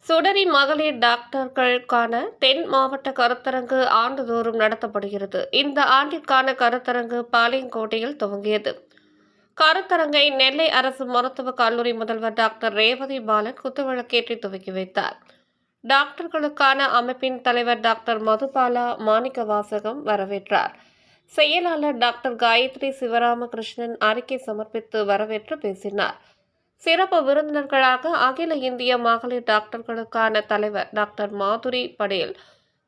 சுடரி மகளிர் டாக்டர்களுக்கான தென் மாவட்ட கருத்தரங்கு ஆண்டுதோறும் நடத்தப்படுகிறது. இந்த ஆண்டிற்கான கருத்தரங்கு பாளையங்கோட்டையில் துவங்கியது. கருத்தரங்கை நெல்லை அரசு மருத்துவக் கல்லூரி முதல்வர் டாக்டர் ரேவதி பாலன் குத்துவிளக்கேற்றி துவக்கி வைத்தார். டாக்டர்களுக்கான அமைப்பின் தலைவர் டாக்டர் மதுபாலா மாணிக்கவாசகம் வரவேற்றார். செயலாளர் டாக்டர் காயத்ரி சிவராமகிருஷ்ணன் அறிக்கை சமர்ப்பித்து வரவேற்று பேசினார். சிறப்பு விருந்தினர்களாக அகில இந்திய மகளிர் டாக்டர்களுக்கான தலைவர் டாக்டர் மாதுரி படேல்,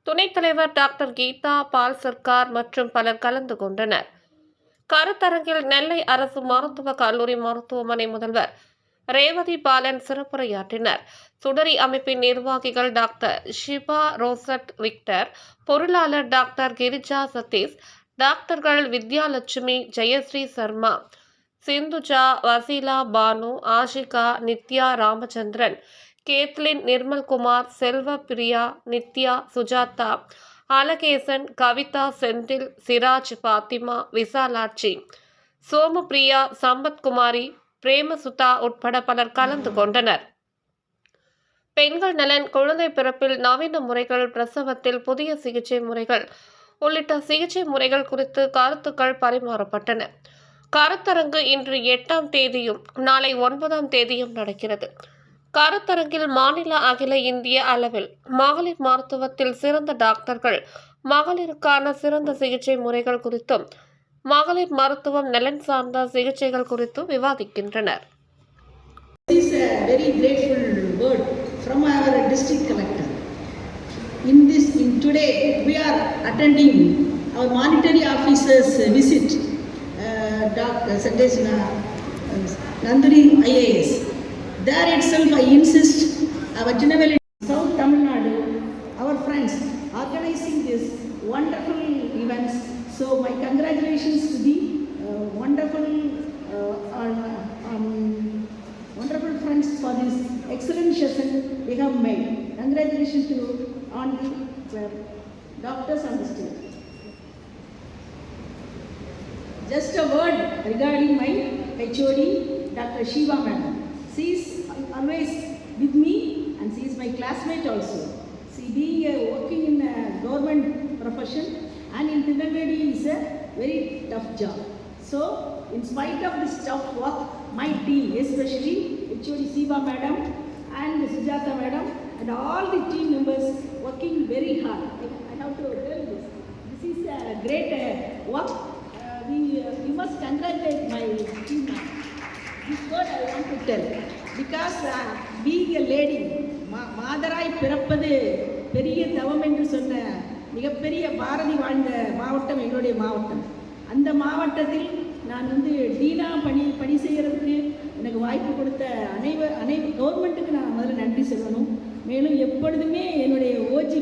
துணைத் தலைவர் டாக்டர் கீதா பால் சர்க்கார் மற்றும் பலர் கலந்து கொண்டனர். கருத்தரங்கில் நெல்லை அரசு மருத்துவக் கல்லூரி மருத்துவமனை முதல்வர் ரேவதி பாலன் சிறப்புரையாற்றினர். சுடரி அமைப்பின் நிர்வாகிகள் டாக்டர் ஷிபா ரோசட் விக்டர், பொருளாளர் டாக்டர் கிரிஜா சதீஷ், டாக்டர்கள் வித்யாலட்சுமி, ஜெயஸ்ரீ சர்மா, சிந்துஜா, வசீலா பானு, ஆஷிகா, நித்யா ராமச்சந்திரன், கேத்லின், நிர்மல்குமார், செல்வ பிரியா, நித்யா, சுஜாதா, அலகேசன், கவிதா, செந்தில், சிராஜ், பாத்திமா, விசாலாட்சி, சோமபிரியா, சம்பத்குமாரி, பிரேமசுதா உட்பட பலர் கலந்து கொண்டனர். பெண்கள் நலன், குழந்தை பிறப்பில் நவீன முறைகள், பிரசவத்தில் புதிய சிகிச்சை முறைகள் உள்ளிட்ட சிகிச்சை முறைகள் குறித்து கருத்துக்கள் பரிமாறப்பட்டன. கருத்தரங்கு இன்று 8ஆம் தேதியும் நாளை 9ஆம் தேதியும் நடக்கிறது. கருத்தரங்கில் மாநில அகில இந்திய அளவில் மகளிர் மருத்துவத்தில் சிறந்த டாக்டர்கள் மகளிருக்கான சிறந்த சிகிச்சை முறைகள் குறித்தும் மகளிர் மருத்துவம் நலன் சார்ந்த சிகிச்சைகள் குறித்தும் விவாதிக்கின்றனர். This is a very grateful word from our district collector. Today we are attending our monetary officers visit. Dr. Sandeshna Nanduri IAS. There itself I insist our General South Tamil Nadu, our friends organizing this wonderful events. So my congratulations to the wonderful friends for this excellent session they have made. Congratulations to on the doctors on the stage. Just a word regarding my HOD, Dr. Shiva Madam. She is always with me and she is my classmate also. She being working in a government profession and in Tinagadi is a very tough job. So, in spite of this tough work, my team, especially HOD Shiva Madam and Sujata Madam and all the team members working very hard. I have to tell this. This is a great work. You must congratulate my team. This word I want to tell because being a lady, மாதராய் பிறப்பது பெரிய தவம் என்று சொன்ன மிகப்பெரிய பாரதி வாழ்ந்த மாவட்டம் எங்களுடைய மாவட்டம். அந்த மாவட்டத்தில் நான் டீனா பணி செய்கிறதுக்கு எனக்கு வாய்ப்பு கொடுத்த அனைவர் கவர்மெண்ட்டுக்கு நான் முதல்ல நன்றி சொல்லணும். மேலும் எப்பொழுதுமே என்னுடைய OG